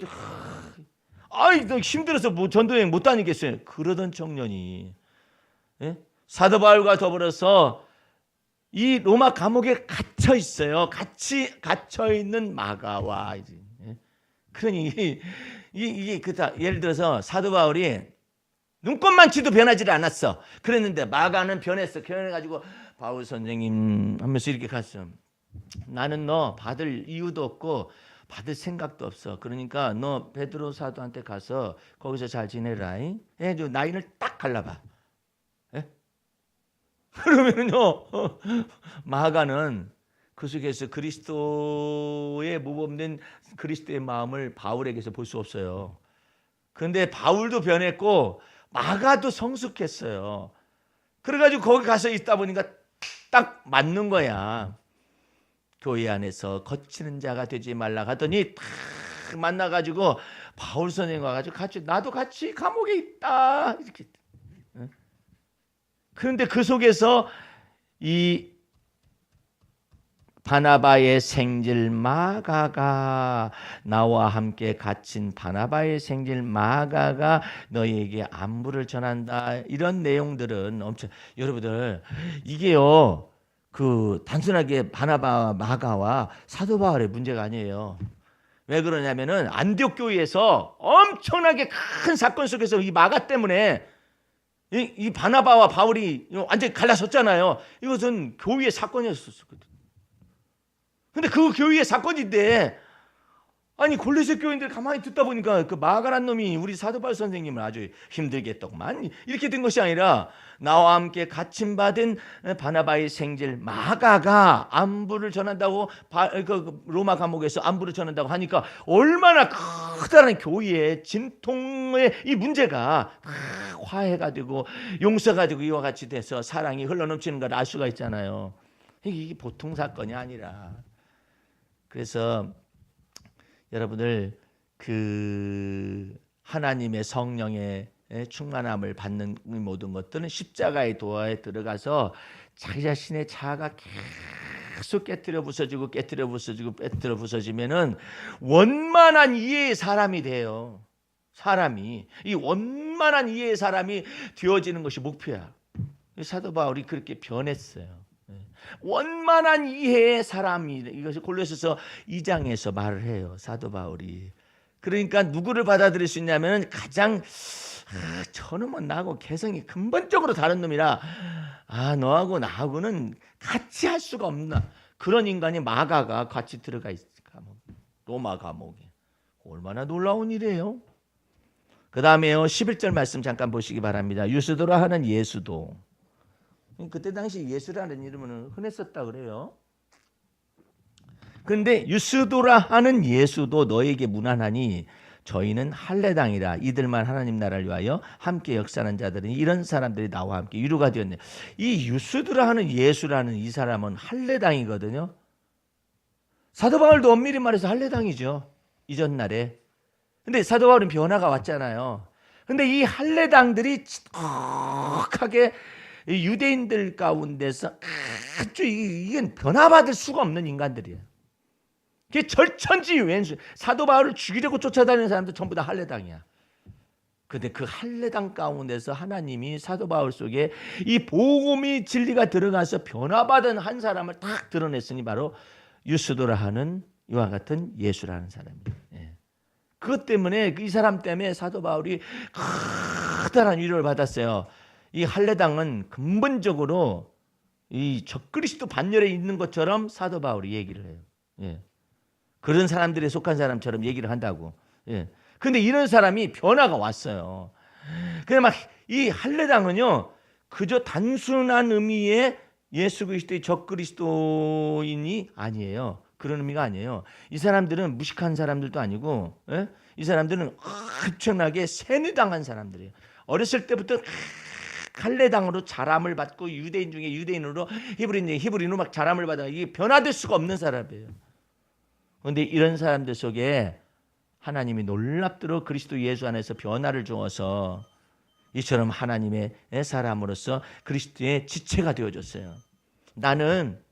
힘들어서 뭐 전도여행 못 다니겠어요. 그러던 청년이 사도 바울과 더불어서 이 로마 감옥에 갇혀 있어요. 같이 갇혀 있는 마가와 이제 그러니 이게 예를 들어서 사도 바울이 눈꽃만치도 변하지 않았어. 그랬는데 마가는 변했어. 변해가지고 바울 선생님 하면서 이렇게 갔어. 나는 너 받을 이유도 없고 받을 생각도 없어. 그러니까 너 베드로 사도한테 가서 거기서 잘 지내라. 나인을 딱 갈라봐. 그러면요 마가는 그 속에서 그리스도의 모범된 그리스도의 마음을 바울에게서 볼 수 없어요. 그런데 바울도 변했고 마가도 성숙했어요. 그래가지고 거기 가서 있다 보니까 딱 맞는 거야. 교회 안에서 거치는 자가 되지 말라 하더니 딱 만나가지고 바울 선생과 가지고 같이 나도 같이 감옥에 있다 이렇게. 그런데 그 속에서 이 바나바의 생질 마가가 나와 함께 갇힌 바나바의 생질 마가가 너희에게 안부를 전한다. 이런 내용들은 엄청 여러분들 이게요. 그 단순하게 바나바 마가와 사도 바울의 문제가 아니에요. 왜 그러냐면은 안디옥 교회에서 엄청나게 큰 사건 속에서 이 마가 때문에 이 바나바와 바울이 완전히 갈라섰잖아요. 이것은 교회의 사건이었었거든요. 근데 그 교회의 사건인데 아니 골로새 교인들 가만히 듣다 보니까 그 마가란 놈이 우리 사도 바울 선생님을 아주 힘들게 했더구만. 이렇게 된 것이 아니라 나와 함께 갇힘받은 바나바의 생질 마가가 안부를 전한다고 그 로마 감옥에서 안부를 전한다고 하니까 얼마나 커다란 교회의 진통의 이 문제가 화해가 되고 용서가 되고 이와 같이 돼서 사랑이 흘러넘치는 걸 알 수가 있잖아요. 이게 보통 사건이 아니라. 그래서 여러분들 그 하나님의 성령의 충만함을 받는 모든 것들은 십자가의 도하에 들어가서 자기 자신의 자아가 계속 깨트려 부서지고 깨트려 부서지고 깨트려 부서지면은 원만한 이해의 사람이 돼요. 사람이 이 원만한 이해의 사람이 되어지는 것이 목표야. 사도 바울이 그렇게 변했어요. 원만한 이해의 사람이 이것이 골로새서 2장에서 말을 해요. 사도 바울이. 그러니까 누구를 받아들일 수 있냐면 가장 저놈은 나하고 개성이 근본적으로 다른 놈이라 너하고 나하고는 같이 할 수가 없나. 그런 인간이 마가가 같이 들어가 있을까. 로마 감옥에. 얼마나 놀라운 일이에요. 그 다음에요 11절 말씀 잠깐 보시기 바랍니다. 유스도라 하는 예수도. 그때 당시 예수라는 이름은 흔했었다 그래요. 그런데 유스도라 하는 예수도 너에게 무난하니 저희는 할례당이라 이들만 하나님 나라를 위하여 함께 역사하는 자들은 이런 사람들이 나와 함께 유료가 되었네. 이 유스도라 하는 예수라는 이 사람은 할례당이거든요. 사도 바울도 엄밀히 말해서 할례당이죠. 이전 날에. 근데 사도 바울은 변화가 왔잖아요. 근데 이 할례당들이 지독하게 유대인들 가운데서 아주 이건 변화받을 수가 없는 인간들이에요. 그게 절천지 왼수. 사도 바울을 죽이려고 쫓아다니는 사람들 전부 다 할례당이야. 그런데 그 할례당 가운데서 하나님이 사도 바울 속에 이 복음이 진리가 들어가서 변화받은 한 사람을 딱 드러냈으니 바로 유스도라 하는 이와 같은 예수라는 사람이에요. 그것 때문에 이 사람 때문에 사도 바울이 커다란 위로를 받았어요. 이 할례당은 근본적으로 이 적그리스도 반열에 있는 것처럼 사도 바울이 얘기를 해요. 그런 사람들에 속한 사람처럼 얘기를 한다고. 그런데 이런 사람이 변화가 왔어요. 그냥 막 이 할례당은요 그저 단순한 의미의 예수 그리스도의 적그리스도인이 아니에요. 그런 의미가 아니에요. 이 사람들은 무식한 사람들도 아니고, 이 사람들은 엄청나게 세뇌당한 사람들이에요. 어렸을 때부터 할례당으로 자람을 받고 유대인 중에 유대인으로 히브리인으로 막 자람을 받아 이게 변화될 수가 없는 사람이에요. 그런데 이런 사람들 속에 하나님이 놀랍도록 그리스도 예수 안에서 변화를 주어서 이처럼 하나님의 사람으로서 그리스도의 지체가 되어졌어요. 나는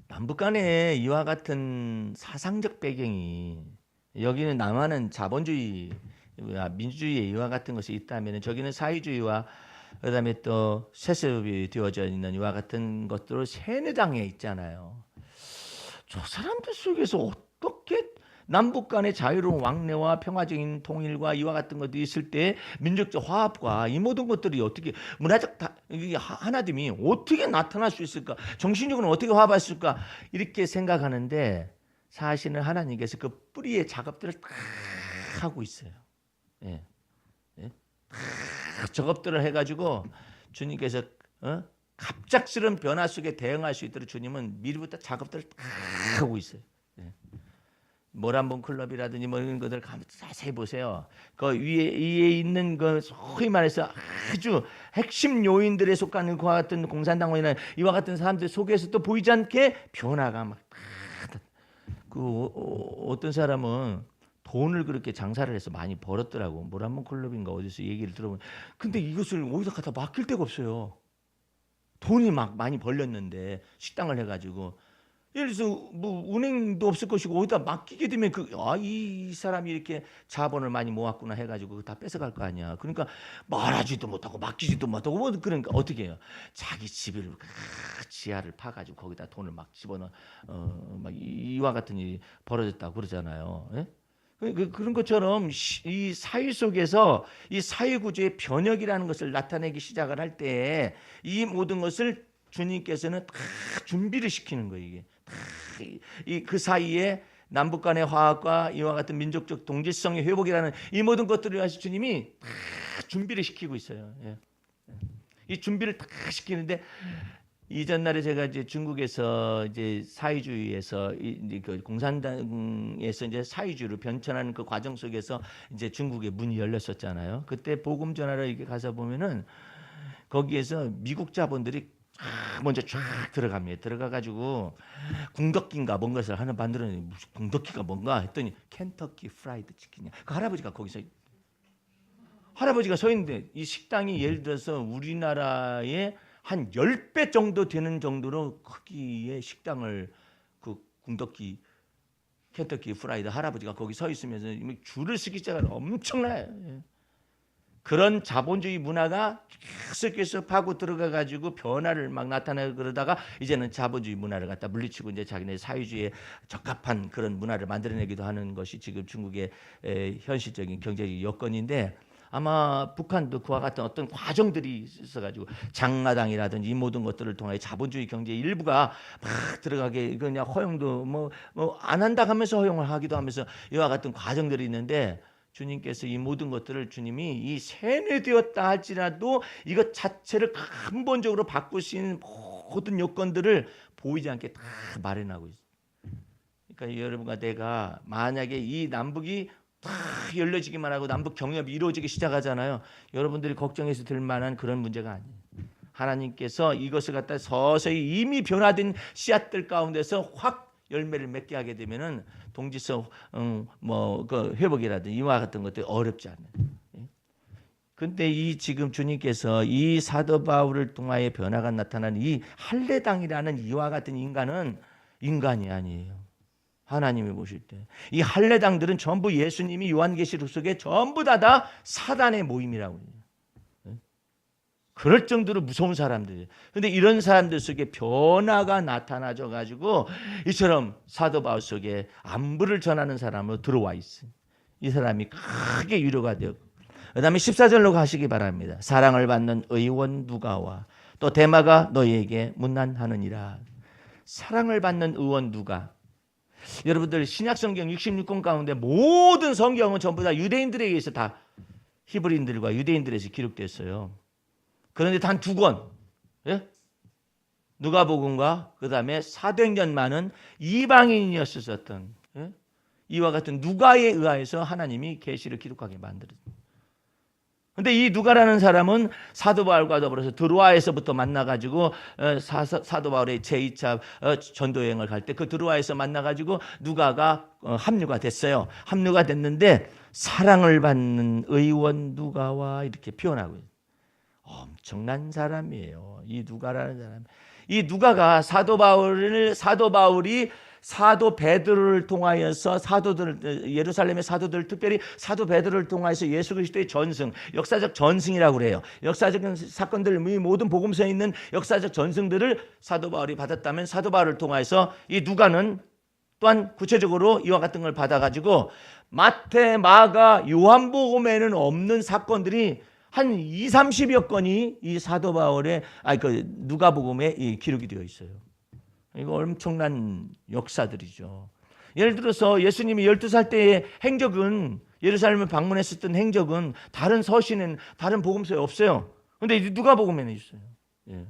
남북 간에 이와 같은 사상적 배경이 여기는 남한은 자본주의, 민주주의의 이와 같은 것이 있다면 저기는 사회주의와 그다음에 또 세습이 되어져 있는 이와 같은 것들을 세뇌당해 있잖아요. 저 사람들 속에서 어떻게 남북 간의 자유로운 왕래와 평화적인 통일과 이와 같은 것들이 있을 때 민족적 화합과 이 모든 것들이 어떻게 문화적 하나됨이 어떻게 나타날 수 있을까? 정신적으로 어떻게 화합할 수 있을까? 이렇게 생각하는데 사실은 하나님께서 그 뿌리의 작업들을 다 하고 있어요. 작업들을 해가지고 주님께서 갑작스러운 변화 속에 대응할 수 있도록 주님은 미리부터 작업들을 다 하고 있어요. 모란봉 클럽이라든지 뭐 이런 것들 자세히 보세요. 그 위에 있는 그 소위 말해서 아주 핵심 요인들에 속하는 그와 같은 공산당원이나 이와 같은 사람들 속에서 또 보이지 않게 변화가 막 그 어떤 사람은 돈을 그렇게 장사를 해서 많이 벌었더라고. 모란몬 클럽인가 어디서 얘기를 들어보면. 근데 이것을 어디다 갖다 맡길 데가 없어요. 돈이 막 많이 벌렸는데 식당을 해가지고 예를 들어서 뭐 은행도 없을 것이고 어디다 맡기게 되면 이 사람이 이렇게 자본을 많이 모았구나 해가지고 다 뺏어갈 거 아니야. 그러니까 말하지도 못하고 맡기지도 못하고 뭐 그러니까 어떻게 해요? 자기 집을 지하를 파가지고 거기다 돈을 막 집어넣어 막 이와 같은 일이 벌어졌다고 그러잖아요. 예? 그런 것처럼 이 사회 속에서 이 사회 구조의 변혁이라는 것을 나타내기 시작을 할 때 이 모든 것을 주님께서는 다 준비를 시키는 거예요. 이게 그 사이에 남북 간의 화합과 이와 같은 민족적 동질성의 회복이라는 이 모든 것들을 위해서 주님이 다 준비를 시키고 있어요. 예. 이 준비를 다 시키는데 이전날에 제가 이제 중국에서 이제 사회주의에서 이제 그 공산당에서 이제 사회주의로 변천하는 그 과정 속에서 이제 중국의 문이 열렸었잖아요. 그때 복음 전하러 이렇게 가서 보면은 거기에서 미국 자본들이 먼저 쫙 들어갑니다. 들어가가지고 궁덕기인가 뭔 것을 하나 만들어내는 무슨 궁덕기가 뭔가 했더니 켄터키 프라이드 치킨이야. 그 할아버지가 거기서 할아버지가 서 있는데 이 식당이 예를 들어서 우리나라의 한 10배 정도 되는 정도로 크기의 식당을 그 궁덕기 켄터키 프라이드 할아버지가 거기 서 있으면서 줄을 서기 시작하는 엄청나요. 그런 자본주의 문화가 계속 파고 들어가 가지고 변화를 막 나타내고 그러다가 이제는 자본주의 문화를 갖다 물리치고 이제 자기네 사회주의에 적합한 그런 문화를 만들어내기도 하는 것이 지금 중국의 현실적인 경제적 여건인데 아마 북한도 그와 같은 어떤 과정들이 있어가지고 장마당이라든지 이 모든 것들을 통해 자본주의 경제의 일부가 막 들어가게 그냥 허용도 뭐 안 한다 하면서 허용을 하기도 하면서 이와 같은 과정들이 있는데 주님께서 이 모든 것들을 주님이 이 세뇌되었다 할지라도 이것 자체를 근본적으로 바꿀 수 있는 모든 요건들을 보이지 않게 다 마련하고 있어요. 그러니까 여러분과 내가 만약에 이 남북이 다 열려지기만 하고 남북 경협이 이루어지기 시작하잖아요. 여러분들이 걱정해서 들 만한 그런 문제가 아니에요. 하나님께서 이것을 갖다 서서히 이미 변화된 씨앗들 가운데서 확 열매를 맺게 하게 되면은 동질성 그 회복이라든지 이와 같은 것들이 어렵지 않아요. 근데 이 지금 주님께서 이 사도 바울을 통하여 변화가 나타난 이 할례당이라는 이와 같은 인간은 인간이 아니에요. 하나님이 보실 때 이 할례당들은 전부 예수님이 요한계시록 속에 전부 다 사단의 모임이라고 해요. 그럴 정도로 무서운 사람들이에요. 그런데 이런 사람들 속에 변화가 나타나져 가지고 이처럼 사도 바울 속에 안부를 전하는 사람으로 들어와 있어요. 이 사람이 크게 위로가 되었고 그다음에 14절로 가시기 바랍니다. 사랑을 받는 의원 누가와 또 데마가 너희에게 문안하느니라. 사랑을 받는 의원 누가. 여러분들 신약성경 66권 가운데 모든 성경은 전부 다 유대인들에 의해서 다 히브리인들과 유대인들에서 기록됐어요. 그런데 단 2권, 예? 누가복음과 그 다음에 사도행전만은 이방인이었었던 이와 같은 누가에 의하여서 하나님이 계시를 기록하게 만들었습니다. 그런데 이 누가라는 사람은 사도 바울과 더불어서 드로아에서부터 만나가지고 사도 바울의 제2차 전도 여행을 갈 때 그 드로아에서 만나가지고 누가가 합류가 됐어요. 합류가 됐는데 사랑을 받는 의원 누가와 이렇게 표현하고 있어요. 엄청난 사람이에요. 이 누가라는 사람. 이 누가가 사도 바울이 사도 베드로를 통하여서 예루살렘의 사도들 특별히 사도 베드로를 통하여서 예수 그리스도의 전승, 역사적 전승이라고 그래요. 역사적인 사건들 모든 복음서에 있는 역사적 전승들을 사도 바울이 받았다면 사도 바울을 통하여서 이 누가는 또한 구체적으로 이와 같은 걸 받아가지고 마태, 마가, 요한복음에는 없는 사건들이 한 20-30여 건이 이 사도 바울의 그 누가복음에 기록이 되어 있어요. 이거 엄청난 역사들이죠. 예를 들어서 예수님이 12살 때의 행적은 예루살렘을 방문했었던 행적은 다른 서신은 다른 복음서에 없어요. 그런데 누가복음에는 있어요. 예.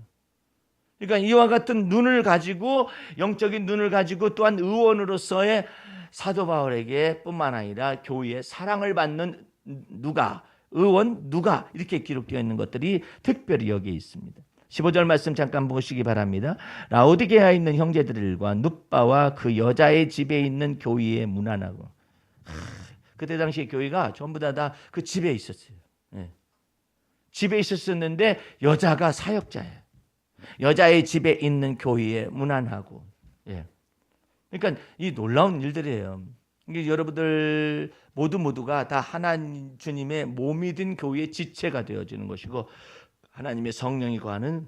그러니까 이와 같은 눈을 가지고 영적인 눈을 가지고 또한 의원으로서의 사도 바울에게 뿐만 아니라 교회의 사랑을 받는 누가 의원 누가 이렇게 기록되어 있는 것들이 특별히 여기에 있습니다. 15절 말씀 잠깐 보시기 바랍니다. 라오디게아에 있는 형제들과 눕바와 그 여자의 집에 있는 교회에 문안하고. 그때 당시에 교회가 전부 다 그 집에 있었어요. 예. 집에 있었는데 여자가 사역자예요. 여자의 집에 있는 교회에 문안하고. 예. 그러니까 이 놀라운 일들이에요. 이게 여러분들 모두가 다 하나님 주님의 몸이 된 교회의 지체가 되어지는 것이고 하나님의 성령이 거하는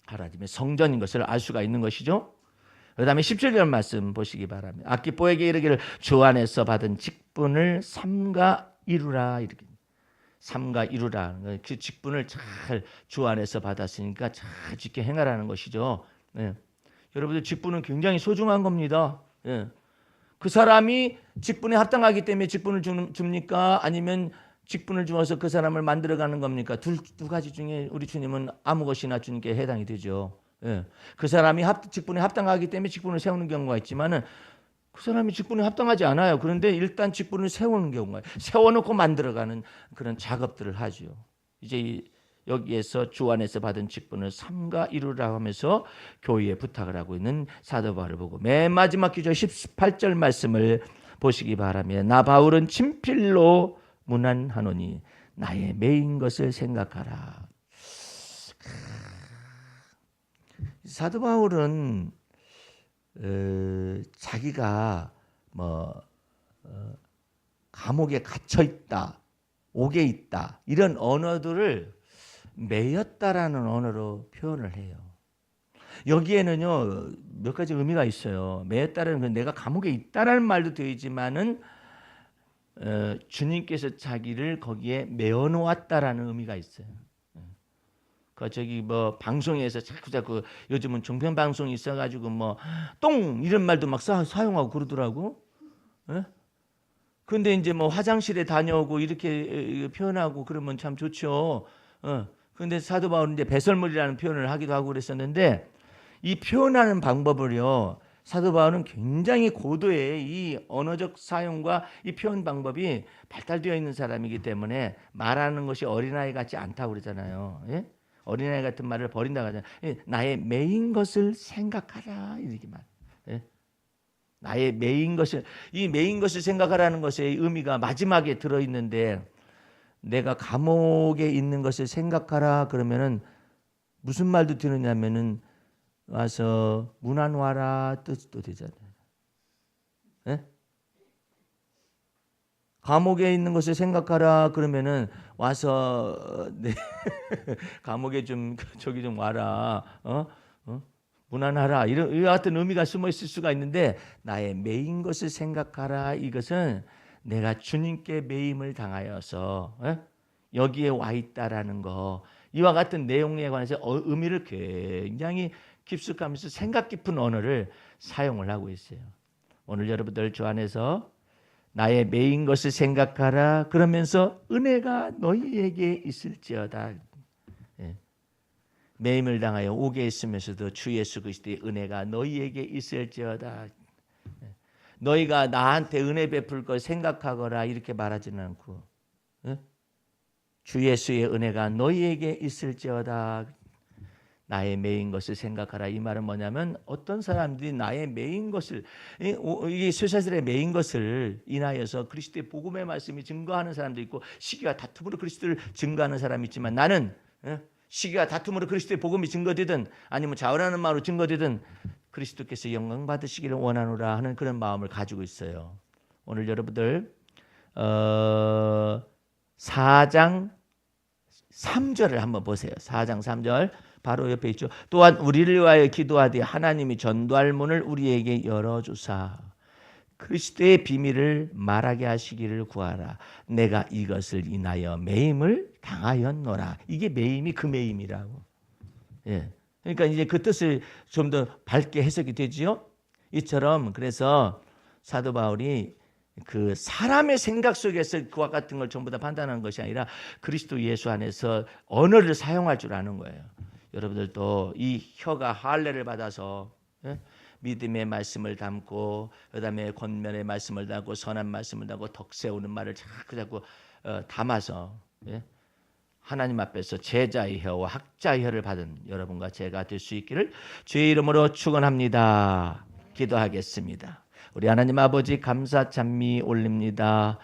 하나님의 성전인 것을 알 수가 있는 것이죠. 그 다음에 17절 말씀 보시기 바랍니다. 아키포에게 이르기를 주 안에서 받은 직분을 삼가 이루라. 이렇게 삼가 이루라. 그 직분을 잘 주 안에서 받았으니까 잘 지켜 행하라는 것이죠. 예. 여러분들 직분은 굉장히 소중한 겁니다. 예. 그 사람이 직분에 합당하기 때문에 직분을 줍니까? 아니면 직분을 주어서 그 사람을 만들어가는 겁니까? 두 가지 중에 우리 주님은 아무 것이나 주님께 해당이 되죠. 예. 그 사람이 직분에 합당하기 때문에 직분을 세우는 경우가 있지만은 그 사람이 직분에 합당하지 않아요. 그런데 일단 직분을 세우는 경우가 세워놓고 만들어가는 그런 작업들을 하죠. 이제 여기에서 주 안에서 받은 직분을 삼가 이루라 하면서 교회에 부탁을 하고 있는 사도 바울을 보고 맨 마지막 기절 18절 말씀을 보시기 바라며 나 바울은 친필로 문안하노니 나의 매인 것을 생각하라. 사도 바울은 자기가 감옥에 갇혀 있다, 옥에 있다 이런 언어들을 매였다라는 언어로 표현을 해요. 여기에는요 몇 가지 의미가 있어요. 매였다라는 건 내가 감옥에 있다라는 말도 되지만은 주님께서 자기를 거기에 매어 놓았다라는 의미가 있어요. 그 저기 방송에서 자꾸 요즘은 종편 방송이 있어가지고 똥 이런 말도 막 사용하고 그러더라고. 예? 근데 이제 화장실에 다녀오고 이렇게 표현하고 그러면 참 좋죠. 근데 사도 바울은 이제 배설물이라는 표현을 하기도 하고 그랬었는데 이 표현하는 방법을요. 사도 바울은 굉장히 고도의 이 언어적 사용과 이 표현 방법이 발달되어 있는 사람이기 때문에 말하는 것이 어린아이 같지 않다고 그러잖아요. 예? 어린아이 같은 말을 버린다고 하잖아요. 예? 나의 매인 것을 생각하라 이렇게 말. 예? 나의 매인 것을 이 매인 것을 생각하라는 것의 의미가 마지막에 들어 있는데 내가 감옥에 있는 것을 생각하라 그러면은 무슨 말도 들으냐면은 와서 문안 와라 뜻도 되잖아요. 예? 감옥에 있는 것을 생각하라 그러면은 와서 감옥에 좀 저기 좀 와라. 문안하라 이런 같은 의미가 숨어 있을 수가 있는데 나의 매인 것을 생각하라 이것은 내가 주님께 매임을 당하여서 여기에 와 있다라는 거 이와 같은 내용에 관해서 의미를 굉장히 깊숙하면서 생각 깊은 언어를 사용을 하고 있어요. 오늘 여러분들 주 안에서 나의 매인 것을 생각하라 그러면서 은혜가 너희에게 있을지어다. 매임을 당하여 옥에 있으면서도 주 예수 그리스도의 은혜가 너희에게 있을지어다. 너희가 나한테 은혜 베풀 걸 생각하거라 이렇게 말하지는 않고 주 예수의 은혜가 너희에게 있을지어다. 나의 매인 것을 생각하라. 이 말은 뭐냐면 어떤 사람들이 나의 매인 것을 이 쇠사슬의 매인 것을 인하여서 그리스도의 복음의 말씀이 증거하는 사람도 있고 시기와 다툼으로 그리스도를 증거하는 사람이 있지만 나는 시기와 다툼으로 그리스도의 복음이 증거되든 아니면 자원하는 마음으로 증거되든 그리스도께서 영광 받으시기를 원하노라 하는 그런 마음을 가지고 있어요. 오늘 여러분들 4장 3절을 한번 보세요. 4장 3절 바로 옆에 있죠. 또한 우리를 위하여 기도하되 하나님이 전도할 문을 우리에게 열어주사 그리스도의 비밀을 말하게 하시기를 구하라. 내가 이것을 인하여 매임을 당하였노라. 이게 매임이 그 매임이라고. 예. 그러니까 이제 그 뜻을 좀 더 밝게 해석이 되지요. 이처럼 그래서 사도 바울이 그 사람의 생각 속에서 그와 같은 걸 전부 다 판단하는 것이 아니라 그리스도 예수 안에서 언어를 사용할 줄 아는 거예요. 여러분들도 이 혀가 할례를 받아서 믿음의 말씀을 담고 그다음에 권면의 말씀을 담고 선한 말씀을 담고 덕 세우는 말을 자꾸 담아서 하나님 앞에서 제자의 혀와 학자의 혀를 받은 여러분과 제가 될 수 있기를 주의 이름으로 축원합니다. 기도하겠습니다. 우리 하나님 아버지 감사 찬미 올립니다.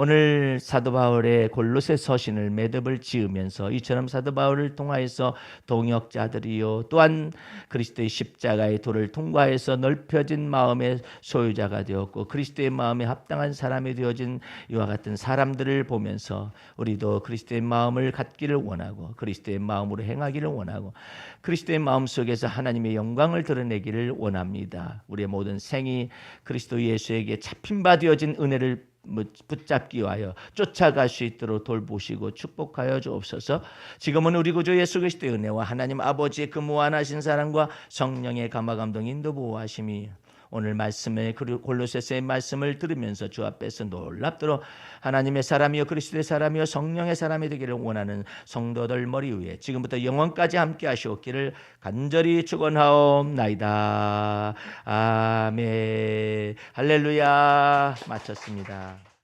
오늘 사도 바울의 골로새 서신을 매듭을 지으면서 이처럼 사도 바울을 통하여서 동역자들이요 또한 그리스도의 십자가의 도를 통과해서 넓혀진 마음의 소유자가 되었고 그리스도의 마음에 합당한 사람이 되어진 이와 같은 사람들을 보면서 우리도 그리스도의 마음을 갖기를 원하고 그리스도의 마음으로 행하기를 원하고 그리스도의 마음 속에서 하나님의 영광을 드러내기를 원합니다. 우리의 모든 생이 그리스도 예수에게 잡힌 바 되어진 은혜를 붙잡기 위하여 쫓아갈 수 있도록 돌보시고 축복하여 주옵소서. 지금은 우리 구주 예수 그리스도의 은혜와 하나님 아버지의 그 무한하신 사랑과 성령의 감화 감동 인도 보호하심이 오늘 말씀에 골로새서의 말씀을 들으면서 주 앞에서 놀랍도록 하나님의 사람이요 그리스도의 사람이요 성령의 사람이 되기를 원하는 성도들 머리 위에 지금부터 영원까지 함께 하시옵기를 간절히 축원하옵나이다. 아멘. 할렐루야. 마쳤습니다.